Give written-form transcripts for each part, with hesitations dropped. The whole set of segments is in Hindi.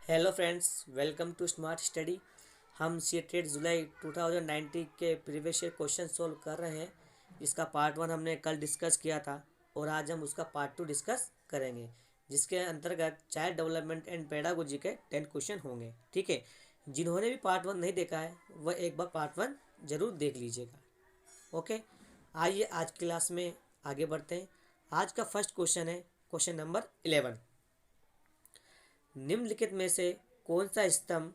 Hello friends, welcome to smart study. हम सी टेट जुलाई 2019 के प्रीवियस ईयर क्वेश्चन सोल्व कर रहे हैं। इसका पार्ट 1 हमने कल डिस्कस किया था और आज हम उसका पार्ट 2 डिस्कस करेंगे, जिसके अंतर्गत चाइल्ड डेवलपमेंट एंड पेडागोजी के 10 क्वेश्चन होंगे। ठीक है, जिन्होंने भी पार्ट 1 नहीं देखा है वह एक बार पार्ट 1 ज़रूर देख लीजिएगा। ओके, आइए आज क्लास में आगे बढ़ते हैं। आज का फर्स्ट क्वेश्चन है क्वेश्चन नंबर 11। निम्नलिखित में से कौन सा स्तंभ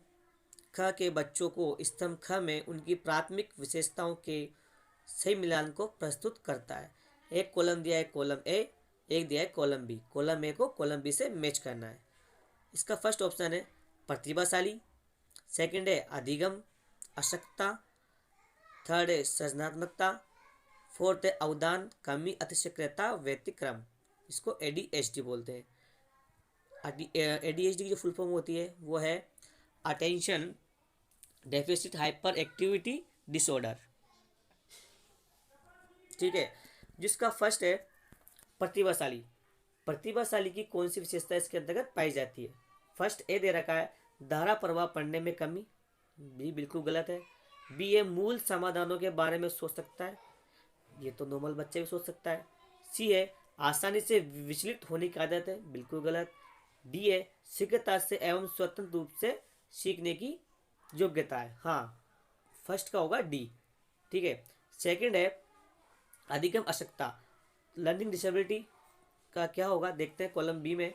ख के बच्चों को स्तंभ ख में उनकी प्राथमिक विशेषताओं के सही मिलान को प्रस्तुत करता है? एक कॉलम दिया है कॉलम ए, एक दिया है कॉलम बी। कॉलम ए को कॉलम बी से मैच करना है। इसका फर्स्ट ऑप्शन है प्रतिभाशाली, सेकंड है अधिगम अशक्तता, थर्ड है सृजनात्मकता, फोर्थ है अवदान कमी अतिशक्रियता व्यतिक्रम। इसको एडीएचडी बोलते हैं। एडीएचडी की जो फुल फॉर्म होती है वो है attention deficit hyper activity disorder. ठीक है, जिसका फर्स्ट है प्रतिभाशाली। प्रतिभाशाली की कौन सी विशेषता इसके अंतर्गत पाई जाती है? फर्स्ट ए दे रखा है धारा प्रवाह पढ़ने में कमी, बी बिल्कुल गलत है। बी ए मूल समाधानों के बारे में सोच सकता है, ये तो नॉर्मल बच्चा भी सोच सकता है। सी है आसानी से विचलित होने की आदत है, बिल्कुल गलत। डी है शीघ्रता से एवं स्वतंत्र रूप से सीखने की योग्यता है, हाँ फर्स्ट का होगा डी। ठीक है, सेकंड है अधिगम अशक्तता, लर्निंग डिसेबिलिटी का क्या होगा देखते हैं कॉलम बी में।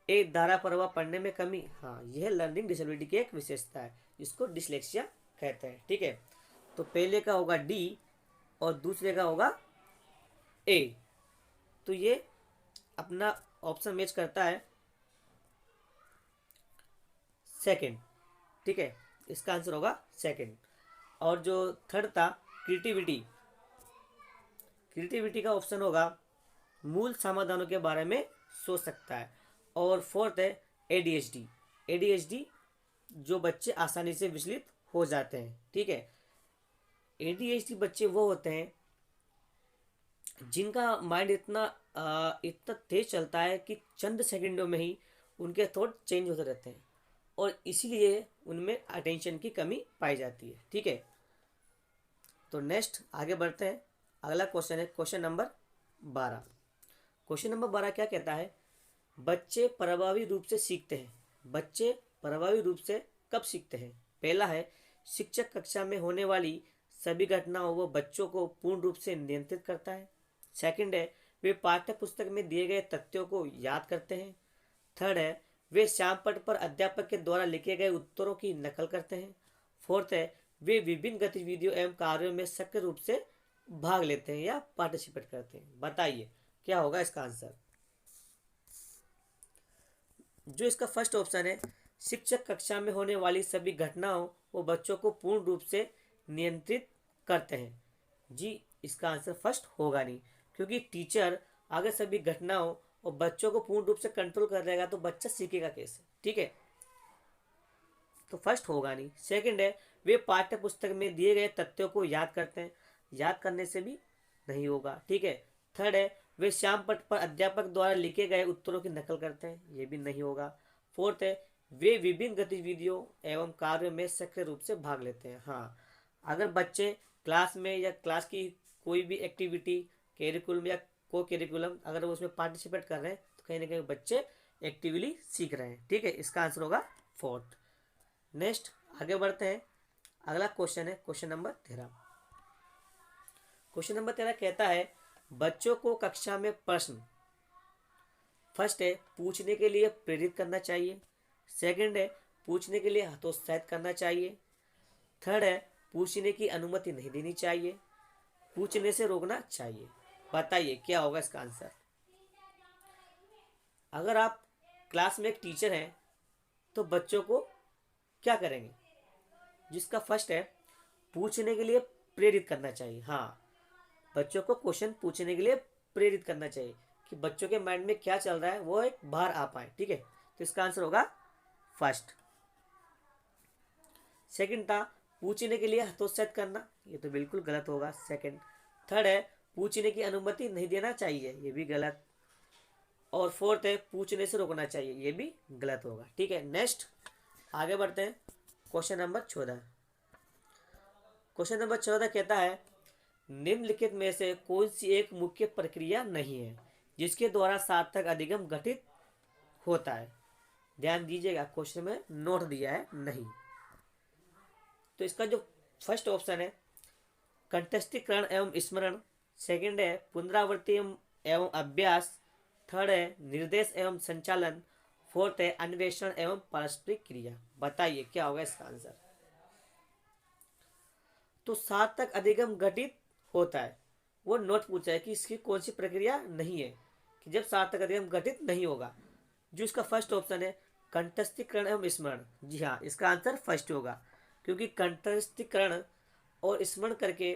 ए धारा प्रवाह पढ़ने में कमी, हाँ यह लर्निंग डिसेबिलिटी की एक विशेषता है, इसको डिसलेक्सिया कहते हैं। ठीक है, तो पहले का होगा डी और दूसरे का होगा ए, तो ये अपना ऑप्शन मैच करता है सेकंड। ठीक है, इसका आंसर होगा सेकंड। और जो थर्ड था क्रिएटिविटी, क्रिएटिविटी का ऑप्शन होगा मूल समाधानों के बारे में सोच सकता है। और फोर्थ है एडीएचडी, एडीएचडी जो बच्चे आसानी से विचलित हो जाते हैं। ठीक है, एडीएचडी बच्चे वो होते हैं जिनका माइंड इतना तेज चलता है कि चंद सेकंडों में ही उनके थॉट चेंज होते रहते हैं और इसीलिए उनमें अटेंशन की कमी पाई जाती है। ठीक है, तो नेक्स्ट आगे बढ़ते हैं। अगला क्वेश्चन है क्वेश्चन नंबर 12। क्वेश्चन नंबर 12 क्या कहता है? बच्चे प्रभावी रूप से सीखते हैं। बच्चे प्रभावी रूप से कब सीखते हैं? पहला है शिक्षक कक्षा में होने वाली सभी घटनाओं व बच्चों को पूर्ण रूप से नियंत्रित करता है। सेकंड है वे पाठ्य पुस्तक में दिए गए तथ्यों को याद करते हैं। थर्ड है वे श्यामपट्ट पर अध्यापक के द्वारा लिखे गए उत्तरों की नकल करते हैं। फोर्थ है वे विभिन्न गतिविधियों एवं कार्यों में सक्रिय रूप से भाग लेते हैं या पार्टिसिपेट करते हैं। बताइए क्या होगा इसका आंसर? जो इसका फर्स्ट ऑप्शन है शिक्षक कक्षा में होने वाली सभी घटनाओं वो बच्चों को पूर्ण रूप से नियंत्रित करते हैं, जी इसका आंसर फर्स्ट होगा नहीं, क्योंकि टीचर अगर सभी घटनाओं और बच्चों को पूर्ण रूप से कंट्रोल कर देगा तो बच्चा सीखेगा कैसे? ठीक है, तो फर्स्ट होगा नहीं। सेकंड है वे पाठ्य पुस्तक में दिए गए तथ्यों को याद करते हैं, याद करने से भी नहीं होगा। ठीक है, थर्ड है वे श्यामपट्ट पर अध्यापक द्वारा लिखे गए उत्तरों की नकल करते हैं, ये भी नहीं होगा। फोर्थ है वे विभिन्न गतिविधियों एवं कार्यों में सक्रिय रूप से भाग लेते हैं, हाँ अगर बच्चे क्लास में या क्लास की कोई भी एक्टिविटी कैरिकुलम या को कैरिकुलम अगर वो उसमें पार्टिसिपेट कर रहे हैं तो कहीं ना कहीं बच्चे एक्टिवली सीख रहे हैं। ठीक है, इसका आंसर होगा फोर्थ। नेक्स्ट आगे बढ़ते हैं। अगला क्वेश्चन है क्वेश्चन नंबर 13। क्वेश्चन नंबर 13 कहता है बच्चों को कक्षा में प्रश्न फर्स्ट है पूछने के लिए प्रेरित करना चाहिए। सेकंड है पूछने के लिए हतोत्साहित करना चाहिए। थर्ड है पूछने की अनुमति नहीं देनी चाहिए, पूछने से रोकना चाहिए। बताइए क्या होगा इसका आंसर? अगर आप क्लास में एक टीचर हैं तो बच्चों को क्या करेंगे? जिसका फर्स्ट है पूछने के लिए प्रेरित करना चाहिए, हाँ बच्चों को क्वेश्चन पूछने के लिए प्रेरित करना चाहिए कि बच्चों के माइंड में क्या चल रहा है वो एक बाहर आ पाए। ठीक है, तो इसका आंसर होगा फर्स्ट। सेकंड था पूछने के लिए हतोत्साहित करना, ये तो बिल्कुल गलत होगा सेकंड। थर्ड है पूछने की अनुमति नहीं देना चाहिए, ये भी गलत। और फोर्थ है पूछने से रोकना चाहिए, ये भी गलत होगा। ठीक है, नेक्स्ट आगे बढ़ते हैं। Question number 14। क्वेश्चन नंबर 14 कहता है निम्नलिखित में से कौन सी एक मुख्य प्रक्रिया नहीं है जिसके द्वारा सार्थक अधिगम गठित होता है। ध्यान दीजिएगा, क्वेश्चन में नोट दिया है नहीं। तो इसका जो फर्स्ट ऑप्शन है कंठस्थीकरण एवं स्मरण, सेकंड है पुनरावृत्ति एवं अभ्यास, थर्ड है निर्देश एवं संचालन, फोर्थ है अन्वेषण एवं पारस्परिक क्रिया। बताइए क्या होगा इसका आंसर। तो सार्थक अधिगम घटित होता है, वो नोट पूछा है कि इसकी कौन सी प्रक्रिया नहीं है कि जब सार्थक अधिगम घटित नहीं होगा। जो इसका फर्स्ट ऑप्शन है कंठस्थीकरण एवं स्मरण, जी हाँ इसका आंसर फर्स्ट होगा, क्योंकि कंठस्थीकरण और स्मरण करके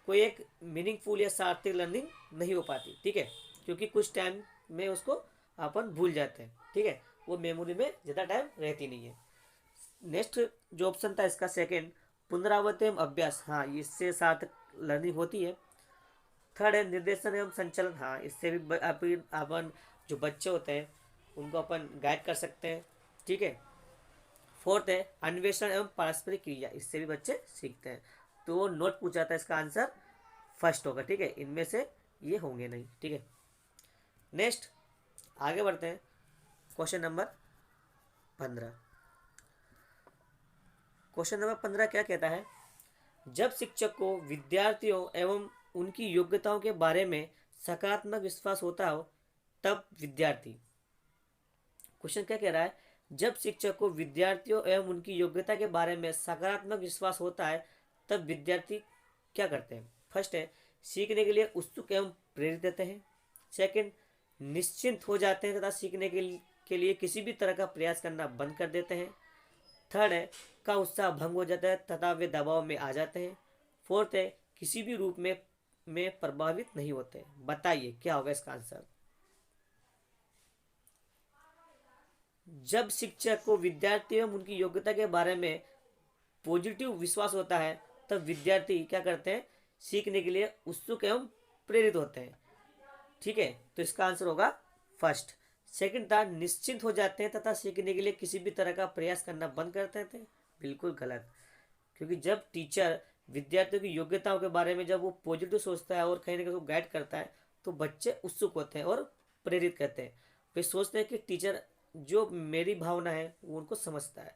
कोई एक मीनिंगफुल या सार्थक लर्निंग नहीं हो पाती। ठीक है, क्योंकि कुछ टाइम में उसको अपन भूल जाते हैं। ठीक है, वो मेमोरी में ज़्यादा टाइम रहती नहीं है। नेक्स्ट जो ऑप्शन था इसका सेकेंड पुनरावृत्ति एवं अभ्यास, हाँ इससे सार्थक लर्निंग होती है। थर्ड है निर्देशन एवं संचालन, हाँ इससे भी अपन जो बच्चे होते हैं उनको अपन गाइड कर सकते हैं। ठीक है, फोर्थ है अन्वेषण एवं पारस्परिक क्रिया, इससे भी बच्चे सीखते हैं। तो वो नोट पूछा था, इसका आंसर फर्स्ट होगा। ठीक है, इनमें से ये होंगे नहीं। ठीक है, नेक्स्ट आगे बढ़ते हैं। Question number 15। क्वेश्चन नंबर 15 क्या कहता है जब शिक्षक को विद्यार्थियों एवं उनकी योग्यताओं के बारे में सकारात्मक विश्वास होता हो तब विद्यार्थी, क्वेश्चन क्या कह रहा है जब शिक्षक को विद्यार्थियों एवं उनकी योग्यता के बारे में सकारात्मक विश्वास होता है तब विद्यार्थी क्या करते हैं। फर्स्ट है सीखने के लिए उत्सुक एवं प्रेरित रहते हैं, सेकंड निश्चिंत हो जाते हैं तथा सीखने के लिए किसी भी तरह का प्रयास करना बंद कर देते हैं, थर्ड है का उत्साह भंग हो जाता है तथा वे दबाव में आ जाते हैं, फोर्थ है किसी भी रूप में प्रभावित नहीं होते। बताइए क्या होगा इसका आंसर। जब शिक्षक को विद्यार्थी एवं उनकी योग्यता के बारे में पॉजिटिव विश्वास होता है तब विद्यार्थी क्या करते हैं सीखने के लिए उत्सुक एवं प्रेरित होते हैं। ठीक है, तो इसका आंसर होगा फर्स्ट। सेकंड था निश्चिंत हो जाते हैं तथा सीखने के लिए किसी भी तरह का प्रयास करना बंद कर देते हैं, बिल्कुल गलत। क्योंकि जब टीचर विद्यार्थियों की योग्यताओं के बारे में जब वो पॉजिटिव सोचता है और कहीं ना कहीं उसको गाइड करता है तो बच्चे उत्सुक होते हैं और प्रेरित करते हैं। वे सोचते हैं कि टीचर जो मेरी भावना है वो उनको समझता है।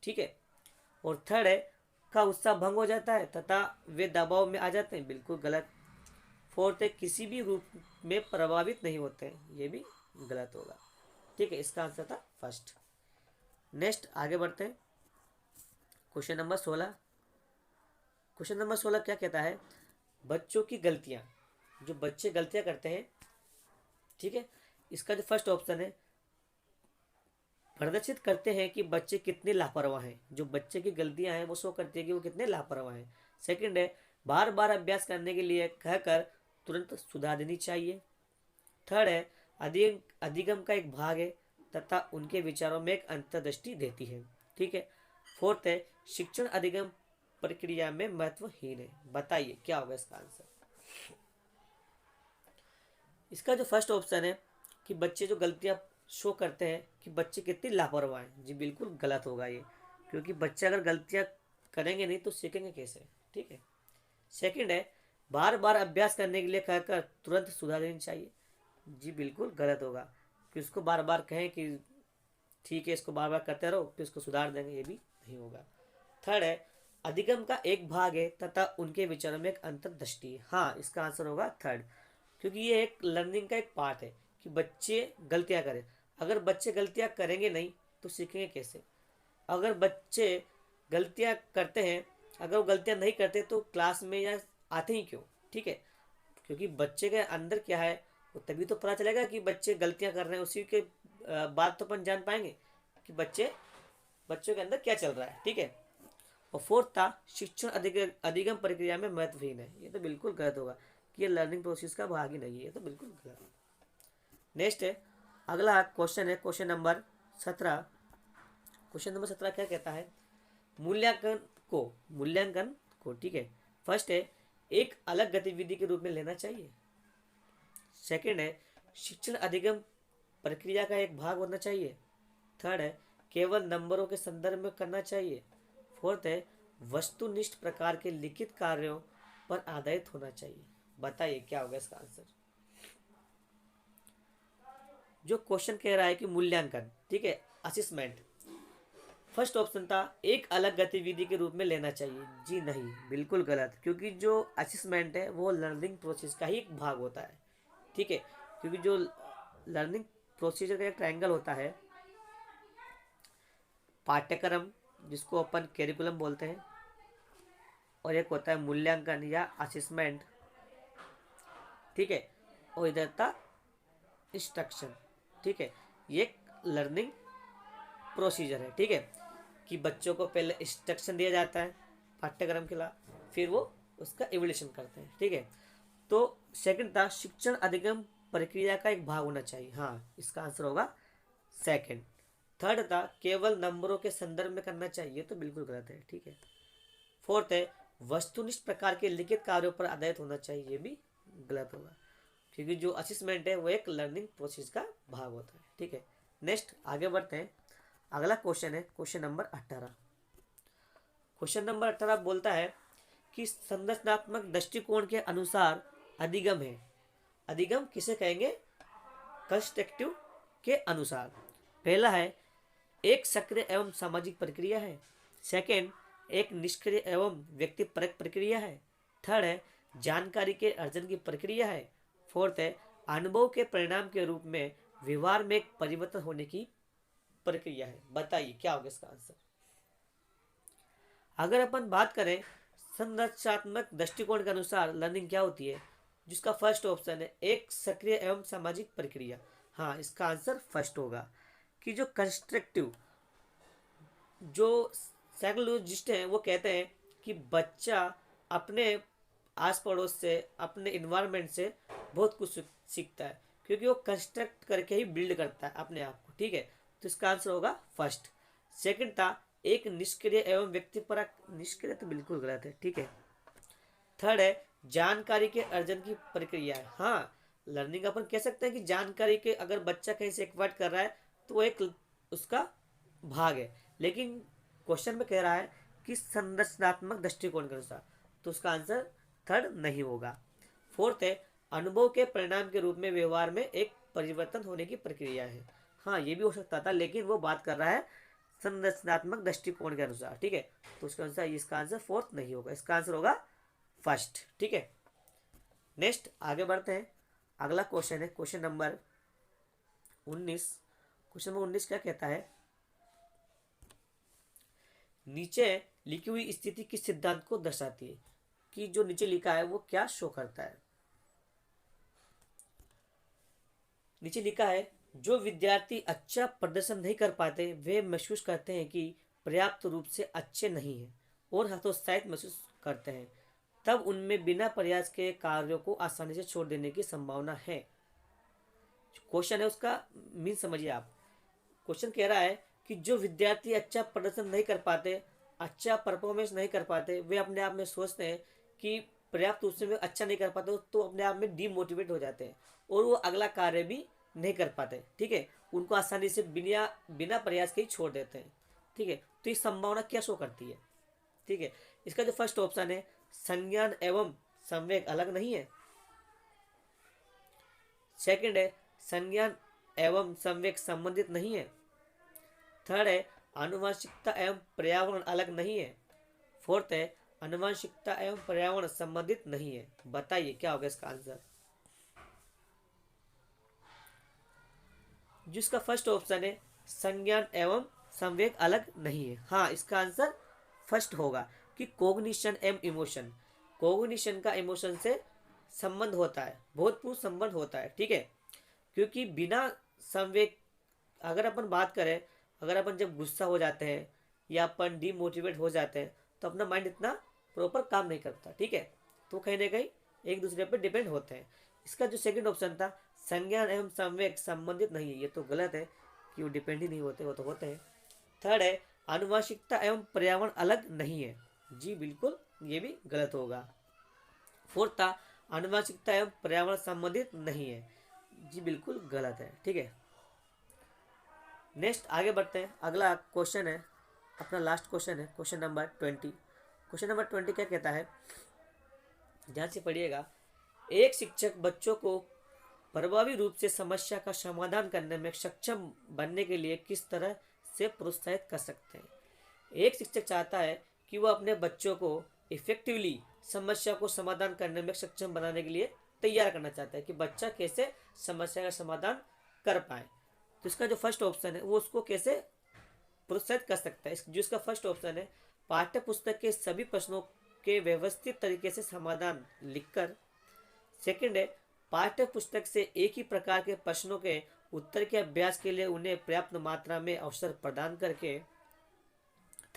ठीक है, और थर्ड है का उत्साह भंग हो जाता है तथा वे दबाव में आ जाते हैं, बिल्कुल गलत। फोर्थ है किसी भी रूप में प्रभावित नहीं होते हैं, ये भी गलत होगा। ठीक है, इसका आंसर था फर्स्ट। नेक्स्ट आगे बढ़ते हैं। Question number 16। क्वेश्चन नंबर 16 क्या कहता है बच्चों की गलतियां, जो बच्चे गलतियां करते हैं। ठीक है, इसका जो फर्स्ट ऑप्शन है प्रदर्शित करते हैं कि बच्चे कितने लापरवाह हैं, जो बच्चे की गलतियां हैं वो शो करती है कि वो कितने लापरवाह हैं। सेकंड है बार बार अभ्यास करने के लिए कहकर तुरंत सुधार देनी चाहिए। थर्ड है अधिगम का एक भाग है तथा उनके विचारों में एक अंतर्दृष्टि देती है। ठीक है, फोर्थ है शिक्षण अधिगम प्रक्रिया में महत्वहीन है। बताइए क्या होगा इसका आंसर। इसका जो फर्स्ट ऑप्शन है कि बच्चे जो गलतियां शो करते हैं कि बच्चे कितनी लापरवाह हैं, जी बिल्कुल गलत होगा ये, क्योंकि बच्चे अगर गलतियां करेंगे नहीं तो सीखेंगे कैसे। ठीक है, सेकंड है बार बार अभ्यास करने के लिए कहकर तुरंत सुधार देनी चाहिए, जी बिल्कुल गलत होगा कि उसको बार बार कहें कि ठीक है इसको बार बार करते रहो तो इसको सुधार देंगे, ये भी नहीं होगा। थर्ड है अधिगम का एक भाग है तथा उनके विचारों में एक अंतर्दृष्टि है, हाँ इसका आंसर होगा थर्ड, क्योंकि ये एक लर्निंग का एक पार्ट है कि बच्चे गलतियां करें। अगर बच्चे गलतियां करेंगे नहीं तो सीखेंगे कैसे। अगर बच्चे गलतियां करते हैं, अगर वो गलतियां नहीं करते तो क्लास में या आते ही क्यों। ठीक है, क्योंकि बच्चे के अंदर क्या है वो तभी तो पता चलेगा कि बच्चे गलतियां कर रहे हैं, उसी के बाद तो अपन जान पाएंगे कि बच्चों के अंदर क्या चल रहा है। ठीक है, और फोर्थ था शिक्षण अधिगम प्रक्रिया में महत्वहीन है, ये तो बिल्कुल गलत होगा कि ये लर्निंग प्रोसेस का भाग ही नहीं है, ये तो बिल्कुल गलत। नेक्स्ट है अगला क्वेश्चन है क्वेश्चन नंबर 17। क्वेश्चन नंबर 17 क्या कहता है मूल्यांकन को ठीक है फर्स्ट है एक अलग गतिविधि के रूप में लेना चाहिए, सेकंड है शिक्षण अधिगम प्रक्रिया का एक भाग होना चाहिए। थर्ड है केवल नंबरों के संदर्भ में करना चाहिए। फोर्थ है वस्तुनिष्ठ प्रकार के लिखित कार्यों पर आधारित होना चाहिए। बताइए क्या होगा इसका आंसर। जो क्वेश्चन कह रहा है कि मूल्यांकन, ठीक है, असेसमेंट, फर्स्ट ऑप्शन था एक अलग गतिविधि के रूप में लेना चाहिए। जी नहीं, बिल्कुल गलत, क्योंकि जो असेसमेंट है वो लर्निंग प्रोसेस का ही एक भाग होता है। ठीक है, क्योंकि जो लर्निंग प्रोसीजर का एक ट्रायंगल होता है, पाठ्यक्रम जिसको अपन कैरिकुलम बोलते हैं, और एक होता है मूल्यांकन या असेसमेंट। ठीक है, और इधर था इंस्ट्रक्शन। ठीक है, ये एक लर्निंग प्रोसीजर है। ठीक है, कि बच्चों को पहले इंस्ट्रक्शन दिया जाता है पाठ्यक्रम के खिलाफ, फिर वो उसका एवोल्यूशन करते हैं। ठीक है, तो सेकंड था शिक्षण अधिगम प्रक्रिया का एक भाग होना चाहिए। हाँ, इसका आंसर होगा सेकंड। थर्ड था केवल नंबरों के संदर्भ में करना चाहिए, तो बिल्कुल गलत है। ठीक है, फोर्थ है वस्तुनिष्ठ प्रकार के लिखित कार्यों पर आधारित होना चाहिए, ये भी गलत होगा, क्योंकि जो असेसमेंट है वो एक लर्निंग प्रोसेस का भाग होता है। ठीक है, नेक्स्ट आगे बढ़ते हैं। अगला क्वेश्चन है क्वेश्चन नंबर 18। क्वेश्चन नंबर 18 बोलता है कि संरचनात्मक दृष्टिकोण के अनुसार अधिगम है। अधिगम किसे कहेंगे? कंस्ट्रक्टिव के अनुसार। पहला है एक सक्रिय एवं सामाजिक प्रक्रिया है। सेकंड, एक निष्क्रिय एवं व्यक्तिपरक प्रक्रिया है। थर्ड है जानकारी के अर्जन की प्रक्रिया है। फोर्थ है अनुभव के परिणाम के रूप में व्यवहार में एक परिवर्तन होने की प्रक्रिया है। बताइए क्या होगा इसका आंसर। अगर अपन बात करें संरचनात्मक दृष्टिकोण के अनुसार लर्निंग क्या होती है, जिसका फर्स्ट ऑप्शन है एक सक्रिय एवं सामाजिक प्रक्रिया। हाँ, इसका आंसर फर्स्ट होगा कि जो कंस्ट्रक्टिव, जो साइकोलॉजिस्ट हैं वो कहते हैं कि बच्चा अपने आस पड़ोस से, अपने इन्वायरमेंट से बहुत कुछ सीखता है, क्योंकि वो कंस्ट्रक्ट करके ही बिल्ड करता है अपने आप को। ठीक है, तो इसका आंसर होगा फर्स्ट। सेकंड था एक निष्क्रिय एवं व्यक्तिपरक। निष्क्रिय तो बिल्कुल गलत है। ठीक है, थर्ड है जानकारी के अर्जन की प्रक्रिया है। हाँ, लर्निंग अपन कह सकते हैं कि जानकारी के, अगर बच्चा कहीं से एक्वायर्ड कर रहा है तो वो एक उसका भाग है, लेकिन क्वेश्चन में कह रहा है कि संरचनात्मक दृष्टिकोण के अनुसार, तो उसका आंसर थर्ड नहीं होगा। फोर्थ है अनुभव के परिणाम के रूप में व्यवहार में एक परिवर्तन होने की प्रक्रिया है। हाँ, ये भी हो सकता था, लेकिन वो बात कर रहा है संरचनात्मक दृष्टिकोण के अनुसार। ठीक है, तो उसके अनुसार इसका आंसर फोर्थ नहीं होगा, इसका आंसर होगा फर्स्ट। ठीक है, नेक्स्ट आगे बढ़ते हैं। अगला क्वेश्चन है क्वेश्चन नंबर 19। क्वेश्चन नंबर 19 क्या कहता है, नीचे लिखी हुई स्थिति किस सिद्धांत को दर्शाती है? कि जो नीचे लिखा है वो क्या शो करता है। नीचे लिखा है जो विद्यार्थी अच्छा प्रदर्शन नहीं कर पाते वे महसूस करते हैं कि पर्याप्त रूप से अच्छे नहीं हैं और हतोत्साहित महसूस करते हैं, तब उनमें बिना प्रयास के कार्यों को आसानी से छोड़ देने की संभावना है। क्वेश्चन है उसका मीन समझिए आप। क्वेश्चन कह रहा है कि जो विद्यार्थी अच्छा प्रदर्शन नहीं कर पाते, अच्छा परफॉर्मेंस नहीं कर पाते, वे अपने आप में सोचते हैं कि पर्याप्त रूप से वे अच्छा नहीं कर पाते, तो अपने आप में डीमोटिवेट हो जाते हैं और वो अगला कार्य भी नहीं कर पाते। ठीक है, उनको आसानी से बिना बिना प्रयास के ही छोड़ देते हैं। ठीक है, तो ये संभावना क्या शो करती है? ठीक है, इसका जो फर्स्ट ऑप्शन है संज्ञान एवं संवेग अलग नहीं है। सेकंड है संज्ञान एवं संवेग संबंधित नहीं है। थर्ड है आनुवंशिकता एवं पर्यावरण अलग नहीं है। फोर्थ है आनुवंशिकता एवं पर्यावरण संबंधित नहीं है। बताइए क्या होगा इसका आंसर। जिसका फर्स्ट ऑप्शन है संज्ञान एवं संवेग अलग नहीं है। हाँ, इसका आंसर फर्स्ट होगा कि कोग्निशन एवं इमोशन, कोग्निशन का इमोशन से संबंध होता है, बहुतपूर्ण संबंध होता है। ठीक है, क्योंकि बिना संवेग, अगर अपन बात करें, अगर अपन जब गुस्सा हो जाते हैं या अपन डीमोटिवेट हो जाते हैं तो अपना माइंड इतना प्रॉपर काम नहीं करता। ठीक है, तो कहीं ना कहीं एक दूसरे पर डिपेंड होते हैं। इसका जो सेकंड ऑप्शन था संज्ञान एवं संवेग संबंधित नहीं है, ये तो गलत है कि वो डिपेंड ही नहीं होते, वो तो होते हैं। थर्ड है आनुवंशिकता एवं पर्यावरण अलग नहीं है। जी बिल्कुल, ये भी गलत होगा। फोर्थ था आनुवंशिकता एवं पर्यावरण संबंधित नहीं है। जी बिल्कुल गलत है। ठीक है, नेक्स्ट आगे बढ़ते हैं। अगला क्वेश्चन है, अपना लास्ट क्वेश्चन है, क्वेश्चन नंबर 20। क्वेश्चन नंबर 20 क्या कहता है, ध्यान से पढ़िएगा। एक शिक्षक बच्चों को प्रभावी रूप से समस्या का समाधान करने में सक्षम बनने के लिए किस तरह से प्रोत्साहित कर सकते हैं। एक शिक्षक चाहता है कि वह अपने बच्चों को इफेक्टिवली समस्या को समाधान करने में सक्षम बनाने के लिए तैयार करना चाहता है कि बच्चा कैसे समस्या का समाधान कर पाए। तो इसका जो फर्स्ट ऑप्शन है वो उसको कैसे प्रोत्साहित कर सकता है। जो इसका फर्स्ट ऑप्शन है, पाठ्य पुस्तक के सभी प्रश्नों के व्यवस्थित तरीके से समाधान लिखकर। सेकंड है, पाठ्य पुस्तक से एक ही प्रकार के प्रश्नों के उत्तर के अभ्यास के लिए उन्हें पर्याप्त मात्रा में अवसर प्रदान करके।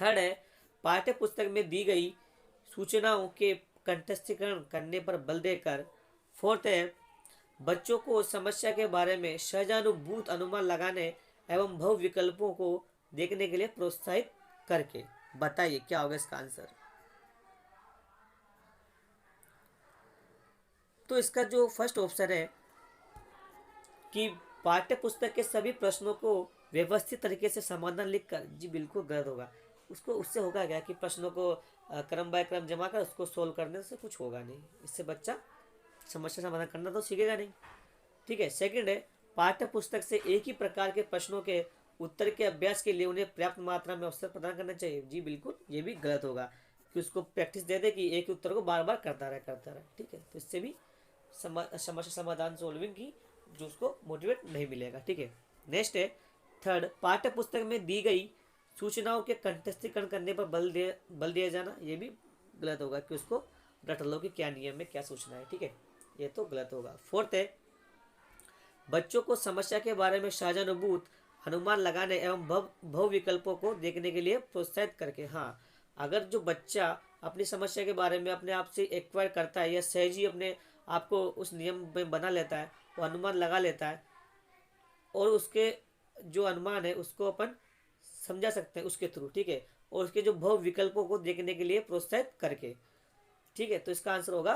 थर्ड है, पाठ्य पुस्तक में दी गई सूचनाओं के कंठस्थीकरण करने पर बल देकर। फोर्थ है, बच्चों को समस्या के बारे में सहजानुभूत अनुमान लगाने एवं बहु विकल्पों को देखने के लिए प्रोत्साहित करके। बताइए क्या होगा इसका आंसर। तो इसका जो फर्स्ट ऑप्शन है कि पाठ्य पुस्तक के सभी प्रश्नों को व्यवस्थित तरीके से समाधान लिखकर, जी बिल्कुल गलत होगा। उसको उससे होगा क्या कि प्रश्नों को क्रम बाय क्रम जमा कर उसको सोल्व करने से कुछ होगा नहीं, इससे बच्चा समस्या समाधान करना तो सीखेगा नहीं। ठीक है। सेकंड है, पाठ्य पुस्तक से एक ही प्रकार के प्रश्नों के उत्तर के अभ्यास के लिए उन्हें पर्याप्त मात्रा में अवसर प्रदान करना चाहिए। जी बिल्कुल, ये भी गलत होगा कि उसको प्रैक्टिस दे दे कि एक ही उत्तर को बार बार करता रहे। ठीक है, तो इससे भी समस्या समाधान सोल्विंग की जो उसको मोटिवेट नहीं मिलेगा। ठीक है। नेक्स्ट है थर्ड, पाठ्य पुस्तक में दी गई सूचनाओं के कंठस्थीकरण करने पर बल दिया जाना, ये भी गलत होगा कि उसको रट लो कि क्या नियम में क्या सूचना है। ठीक है, ये तो गलत होगा। फोर्थ है, बच्चों को समस्या के बारे में सहजानुभूत अनुमान लगाने एवं भव विकल्पों को देखने के लिए प्रोत्साहित करके। हाँ, अगर जो बच्चा अपनी समस्या के बारे में अपने आप से एक्वायर करता है या सहज ही अपने आप को उस नियम में बना लेता है, वो अनुमान लगा लेता है और उसके जो अनुमान है उसको अपन समझा सकते हैं उसके थ्रू। ठीक है, और उसके जो भव विकल्पों को देखने के लिए प्रोत्साहित करके। ठीक है, तो इसका आंसर होगा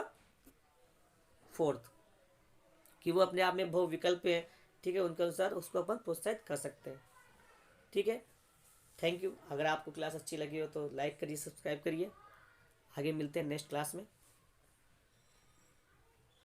फोर्थ, कि वो अपने आप में बहु विकल्प है। ठीक है, उनके अनुसार उसको अपन प्रोत्साहित कर सकते हैं। ठीक है, थैंक यू। अगर आपको क्लास अच्छी लगी हो तो लाइक करिए, सब्सक्राइब करिए। आगे मिलते हैं नेक्स्ट क्लास में।